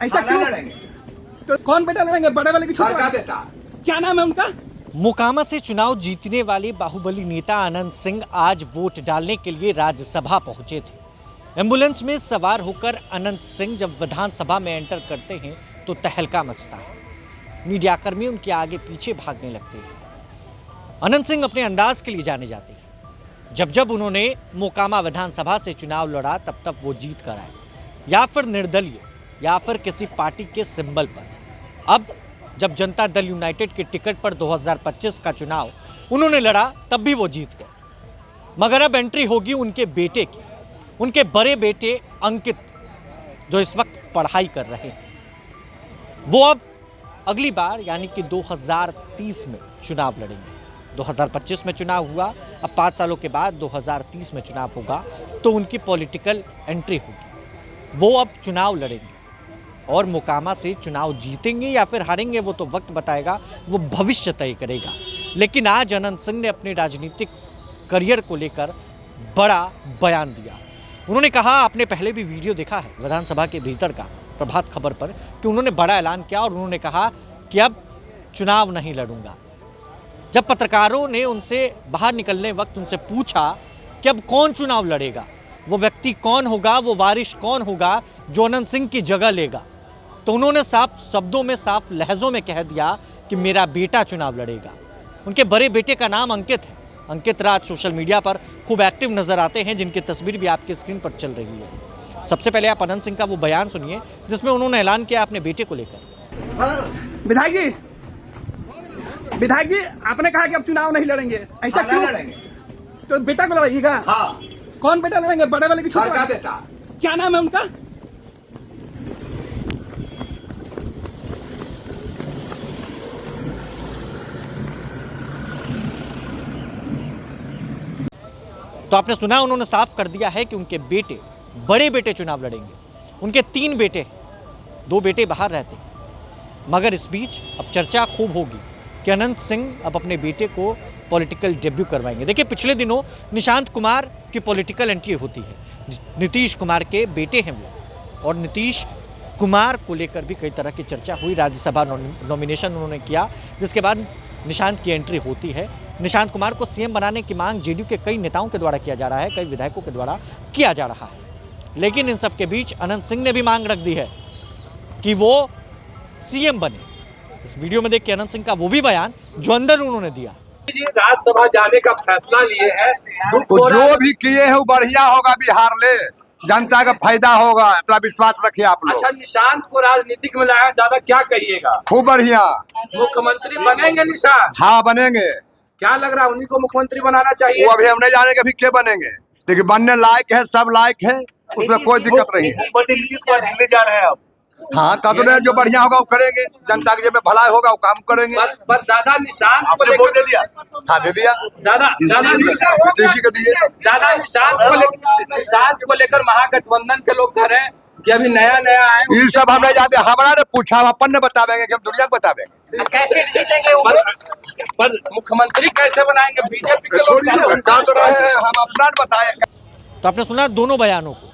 ऐसा क्यों लड़ेंगे? तो कौन बेटा लड़ेंगे? बड़े वाले की छोटे वाले? बेटा क्या नाम है उनका? मोकामा से चुनाव जीतने वाले बाहुबली नेता अनंत सिंह आज वोट डालने के लिए राज्यसभा पहुंचे थे। एम्बुलेंस में सवार होकर अनंत सिंह जब विधानसभा में एंटर करते हैं तो तहलका मचता है। मीडियाकर्मी उनके आगे पीछे भागने लगते हैं। अनंत सिंह अपने अंदाज के लिए जाने जाते हैं। जब जब उन्होंने मोकामा विधानसभा से चुनाव लड़ा तब तब वो जीत कर आए, या फिर निर्दलीय या फिर किसी पार्टी के सिंबल पर। अब जब जनता दल यूनाइटेड के टिकट पर 2025 का चुनाव उन्होंने लड़ा तब भी वो जीत गए। मगर अब एंट्री होगी उनके बेटे की, उनके बड़े बेटे अंकित, जो इस वक्त पढ़ाई कर रहे हैं। वो अब अगली बार यानी कि 2030 में चुनाव लड़ेंगे। 2025 में चुनाव हुआ, अब 5 सालों के बाद 2030 में चुनाव होगा तो उनकी पॉलिटिकल एंट्री होगी। वो अब चुनाव लड़ेंगे और मोकामा से चुनाव जीतेंगे या फिर हारेंगे वो तो वक्त बताएगा, वो भविष्य तय करेगा। लेकिन आज अनंत सिंह ने अपने राजनीतिक करियर को लेकर बड़ा बयान दिया। उन्होंने कहा, आपने पहले भी वीडियो देखा है विधानसभा के भीतर का प्रभात खबर पर, कि उन्होंने बड़ा ऐलान किया और उन्होंने कहा कि अब चुनाव नहीं लड़ूंगा। जब पत्रकारों ने उनसे बाहर निकलने वक्त उनसे पूछा कि अब कौन चुनाव लड़ेगा, वो व्यक्ति कौन होगा, वो वारिस कौन होगा जो अनंत सिंह की जगह लेगा, तो उन्होंने साफ शब्दों में, साफ लहजों में कह दिया कि मेरा बेटा चुनाव लड़ेगा। उनके बड़े बेटे का नाम अंकित है। अंकित राज सोशल मीडिया पर खूब एक्टिव नजर आते हैं, जिनकी तस्वीर भी आपकी स्क्रीन पर चल रही है। सबसे पहले आप अनंत सिंह का वो बयान सुनिए जिसमें उन्होंने ऐलान किया अपने बेटे को लेकर। विधायक जी आपने कहा कि अब चुनाव नहीं लड़ेंगे, ऐसा क्यों लड़ेंगे? तो बेटा को लड़ाइएगा? हाँ। कौन बेटा लड़ेंगे? बड़े वाले की छोटे वाले? बेटा क्या नाम है उनका? तो आपने सुना, उन्होंने साफ कर दिया है कि उनके बेटे, बड़े बेटे चुनाव लड़ेंगे। उनके 3 बेटे, 2 बेटे बाहर रहते हैं। मगर इस बीच अब चर्चा खूब होगी कि अनंत सिंह अब अपने बेटे को पॉलिटिकल डेब्यू करवाएंगे। देखिए, पिछले दिनों निशांत कुमार की पॉलिटिकल एंट्री होती है। नीतीश कुमार के बेटे हैं वो, और नीतीश कुमार को लेकर भी कई तरह की चर्चा हुई। राज्यसभा नॉमिनेशन उन्होंने किया, जिसके बाद निशांत की एंट्री होती है। निशांत कुमार को सीएम बनाने की मांग जेडीयू के कई नेताओं के द्वारा किया जा रहा है, कई विधायकों के द्वारा किया जा रहा है। लेकिन इन सब के बीच अनंत सिंह ने भी मांग रख दी है कि वो सीएम बने। इस वीडियो में देखिए अनंत सिंह का वो भी बयान जो अंदर उन्होंने दिया। राज्यसभा जाने का फैसला लिए हैं, तो जो भी किए हैं वो बढ़िया होगा, बिहार ले जनता का फायदा होगा, इतना विश्वास रखिए आप लोग। अच्छा, निशांत को राजनीतिक में लाया, दादा क्या कहिएगा? खूब बढ़िया। मुख्यमंत्री बनेंगे निशांत? हाँ बनेंगे। क्या लग रहा है, उन्हीं को मुख्यमंत्री बनाना चाहिए? वो अभी हम नहीं जानेंगे अभी क्या बनेंगे, लेकिन बनने लायक है, सब लायक है, उसमें कोई दिक्कत नहीं है। मुख्यमंत्री नीतीश कुमार दिल्ली जा रहे हैं अब। हाँ कदम जो बढ़िया होगा वो करेंगे, जनता के जब भलाई होगा वो काम करेंगे। पर दादा निशांत को लेकर दे दिया। हाँ दे दिया। दादा निशांत को लेकर महागठबंधन के लोग कह रहे हैं कि अभी नया आए। ये सब हम नहीं जानते, हमारा ने पूछा, हम अपन ने बतावेंगे कि हम दुनिया को बतावेंगे। कैसे जीतेंगे? पर मुख्यमंत्री कैसे बनाएंगे? बीजेपी के लोग कह तो रहे हैं, हम अपना बताएंगे। तो आपने सुना दोनों बयानों को।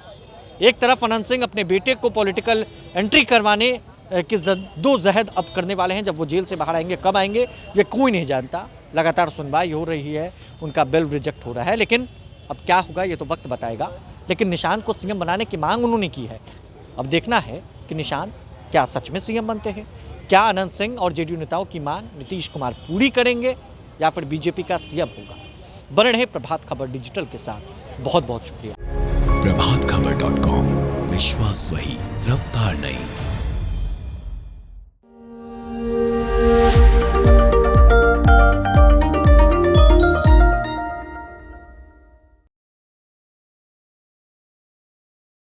एक तरफ अनंत सिंह अपने बेटे को पॉलिटिकल एंट्री करवाने की जद्दोजहद अब करने वाले हैं। जब वो जेल से बाहर आएंगे, कब आएंगे, ये कोई नहीं जानता। लगातार सुनवाई हो रही है, उनका बिल रिजेक्ट हो रहा है, लेकिन अब क्या होगा ये तो वक्त बताएगा। लेकिन निशांत को सीएम बनाने की मांग उन्होंने की है। अब देखना है कि निशांत क्या सच में सीएम बनते हैं, क्या अनंत सिंह और जेडीयू नेताओं की मांग नीतीश कुमार पूरी करेंगे या फिर बीजेपी का सीएम होगा। बने रहे प्रभात खबर डिजिटल के साथ। बहुत बहुत शुक्रिया। प्रभातखबर.com, विश्वास वही, रफ्तार नहीं।